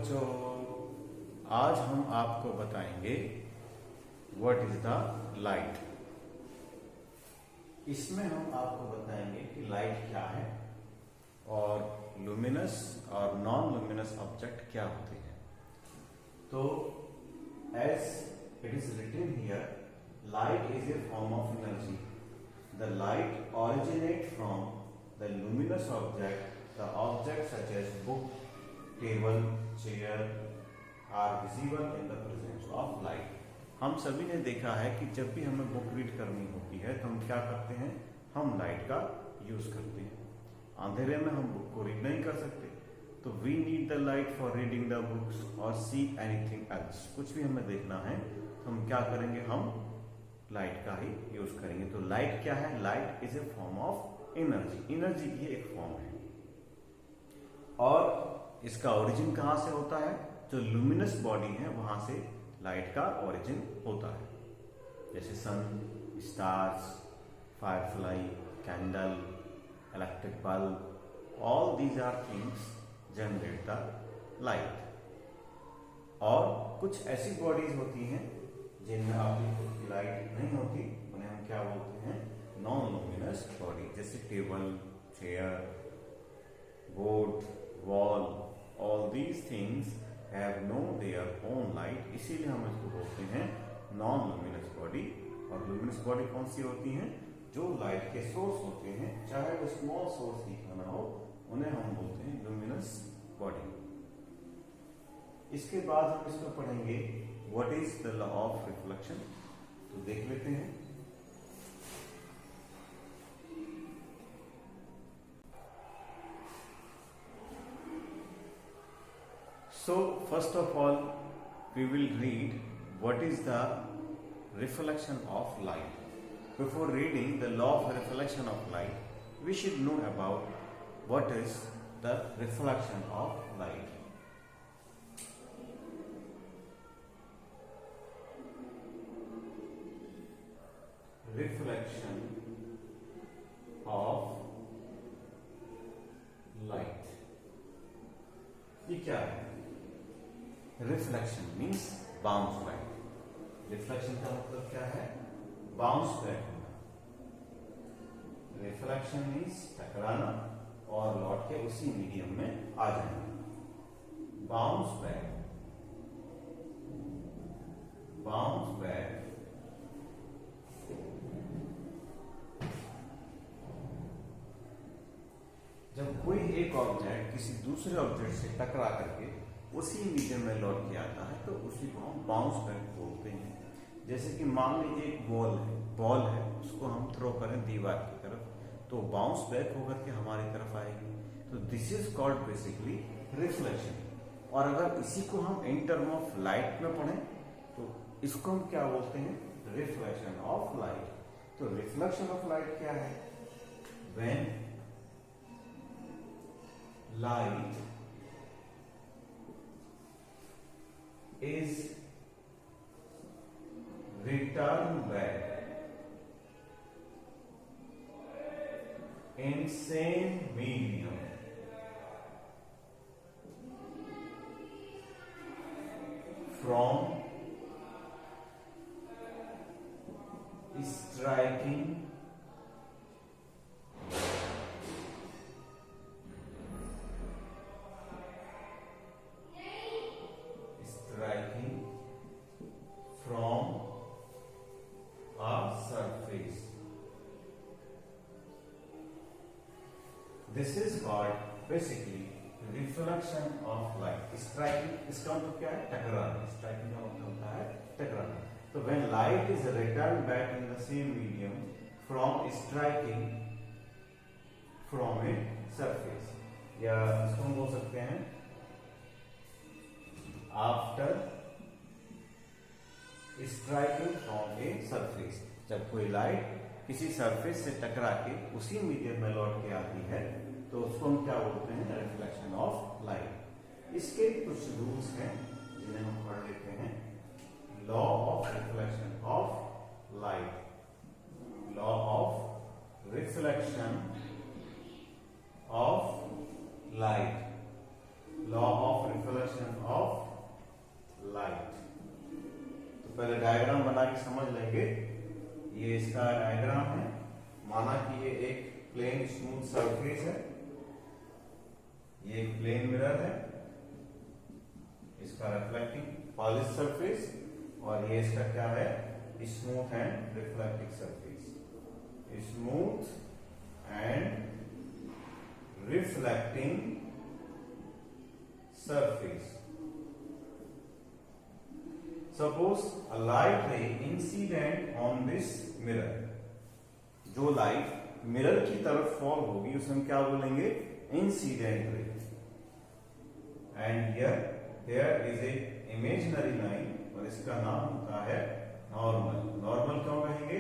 बच्चों, आज हम आपको बताएंगे व्हाट इज द लाइट। इसमें हम आपको बताएंगे कि लाइट क्या है और लुमिनस और नॉन लुमिनस ऑब्जेक्ट क्या होते हैं। तो as it is written here, light is a form of energy. The light originate from the luminous object. The objects such as book, table, chair are visible in the presence of light. हम सभी ने देखा है कि जब भी हमें book read करनी होती है तो हम क्या करते हैं, हम लाइट का यूज करते हैं। अंधेरे में हम बुक को रीड नहीं कर सकते, तो we need the light for reading the books और सी एनीथिंग एल्स। कुछ भी हमें देखना है तो हम क्या करेंगे, हम लाइट का ही यूज करेंगे। तो लाइट क्या है? Light is a form of energy. Energy की एक फॉर्म है और इसका ओरिजिन कहां से होता है? जो लुमिनस बॉडी है वहां से लाइट का ओरिजिन होता है। जैसे sun, stars, firefly, candle, electric bulb, all these are things generate the light. और कुछ ऐसी बॉडीज होती हैं जिनमें आपकी खुद की लाइट नहीं होती, उन्हें हम क्या बोलते हैं? Non luminous body. जैसे table, chair, board, wall, all these things have no their own light, इसीलिए हम इसको बोलते हैं नॉन लुमिनस बॉडी। और लुमिनस बॉडी कौन सी होती हैं? जो लाइट के सोर्स होते हैं, चाहे वो स्मॉल सोर्स ही क्यों ना हो, उन्हें हम बोलते हैं लुमिनस बॉडी। इसके बाद हम इसको पढ़ेंगे what is the law of reflection. तो देख लेते हैं। So first of all, we will read what is the reflection of light. Before reading the law of reflection of light, we should know about what is the reflection of light. Reflection of light. ये क्या है? Reflection means bounce back. Reflection का मतलब क्या है? Bounce back होना। Reflection means टकराना और लौट के उसी मीडियम में आ जाना। बाउंस बैक, बाउंस बैक जब कोई एक ऑब्जेक्ट किसी दूसरे ऑब्जेक्ट से टकरा करके उसी मीडियम में लौट के आता है तो उसी को हम बाउंस बैक बोलते हैं। जैसे कि मान लीजिए एक बॉल है, उसको हम थ्रो करें दीवार की तरफ, तो बाउंस बैक होकर के हमारी तरफ आएगी। तो this is called basically reflection. और अगर इसी को हम इन टर्म ऑफ लाइट में पढ़ें तो इसको हम क्या बोलते हैं? Reflection of light. तो रिफ्लेक्शन ऑफ लाइट क्या है? When light is returned back in same medium from striking from a surface. This is called basically reflection of light. Striking, इसका मतलब क्या है? टकराना। Striking का मतलब होता है टकराना। तो when light is returned back in the same medium from striking from a surface, या इसको हम बोल सकते हैं after striking from a surface. जब कोई लाइट किसी सरफेस से टकरा के उसी मीडियम में लौट के आती है तो उसको हम क्या बोलते हैं? Reflection of light. इसके कुछ रूल्स हैं जिन्हें हम पढ़ लेते हैं। Law of reflection of light. Law of reflection of light. Law of reflection of light. तो पहले डायग्राम बना के समझ लेंगे। ये इसका डायग्राम है। माना कि ये एक प्लेन स्मूथ सरफेस है, ये एक प्लेन मिरर है, इसका रिफ्लेक्टिंग पॉलिश सरफेस, और ये इसका क्या है, smooth and reflecting surface. Smooth and reflecting surface. Suppose a light ray incident on this mirror. जो लाइट मिरर की तरफ फॉल होगी उसे हम क्या बोलेंगे, incident ray. And here is a imaginary line, और इसका नाम होता है नॉर्मल। नॉर्मल क्यों कहेंगे,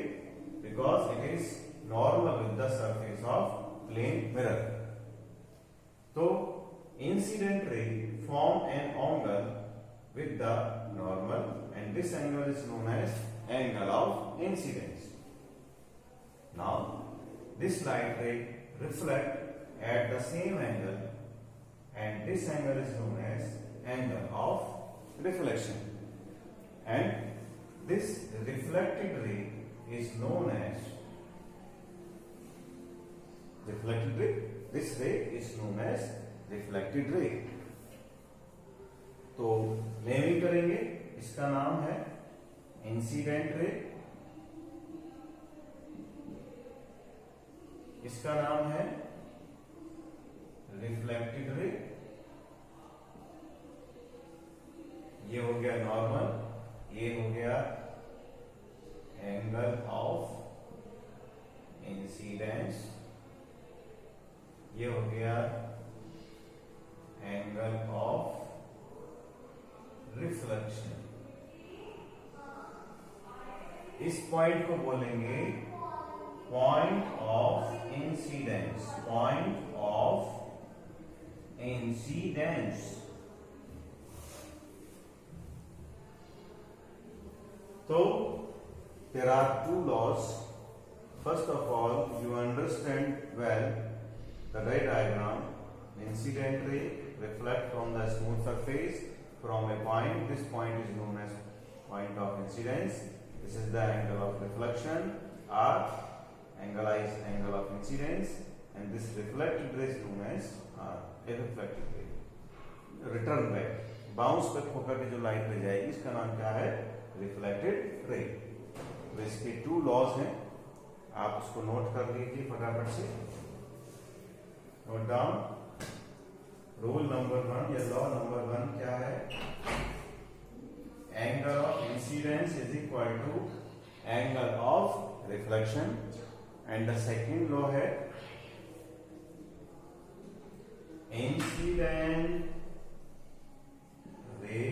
because it is normal with the surface of plane mirror. तो incident ray form an angle with the normal, and this angle is known as angle of incidence. Now this light ray reflect at the same angle, and this angle is known as angle of reflection, and this reflected ray is known as reflected ray. This ray is known as reflected ray. तो naming करेंगे। इसका नाम है incident रे, इसका नाम है reflected ray. ये हो गया नॉर्मल, ये हो गया एंगल ऑफ इंसिडेंस, ये हो गया एंगल ऑफ रिफ्लेक्शन। इस पॉइंट को बोलेंगे point of incidence. Point of incidence. तो there are two laws. First of all, you understand well the ray diagram. Incident ray reflect from the smooth surface from a point. This point is known as point of incidence. This is the angle of reflection, R. Angle I is angle of incidence, and this reflected ray is known as R. A reflected ray. Return back, bounce back होकर के जो light ले जाएगी इसका नाम क्या है, reflected ray. तो इसके टू लॉज हैं, आप उसको नोट कर लीजिए फटाफट से। Note down. रूल नंबर 1 या लॉ नंबर 1 क्या है, angle of incidence is equal to angle of reflection. And the second law है incident ray,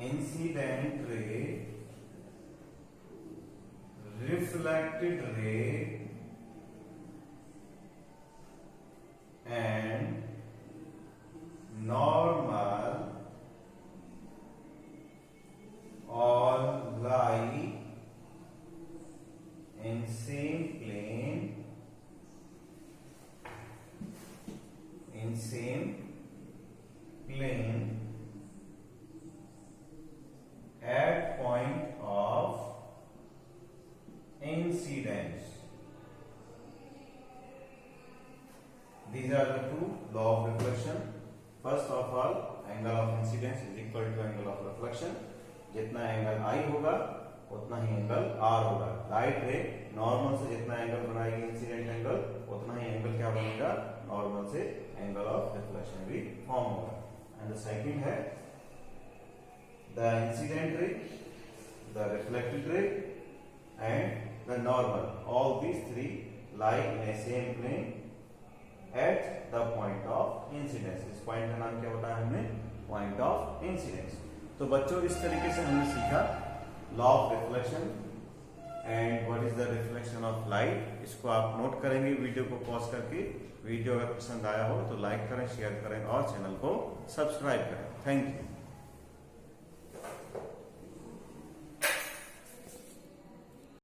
incident ray, reflected ray and normal all lie in same plane, in same plane at point of incidence. These are the two law of reflection. First of all, angle of incidence is equal to angle of reflection. जितना angle I होगा उतना ही angle R होगा। Light रे normal से जितना angle बनाएगी incident angle, उतना ही angle क्या बनेगा, नॉर्मल से एंगल ऑफ रिफ्लेक्शन भी फॉर्म होगा। एंड द सेकंड है the incident ray, the reflected ray and the normal, all these three lie in a same plane at the point of incidence. इस point का नाम क्या बताया हमने, पॉइंट ऑफ इंसिडेंस। तो बच्चों इस तरीके से हमने सीखा law of reflection and what is the reflection of light. इसको आप नोट करेंगे वीडियो को पॉज करके। वीडियो अगर पसंद आया हो तो लाइक करें, शेयर करें और चैनल को सब्सक्राइब करें। Thank you.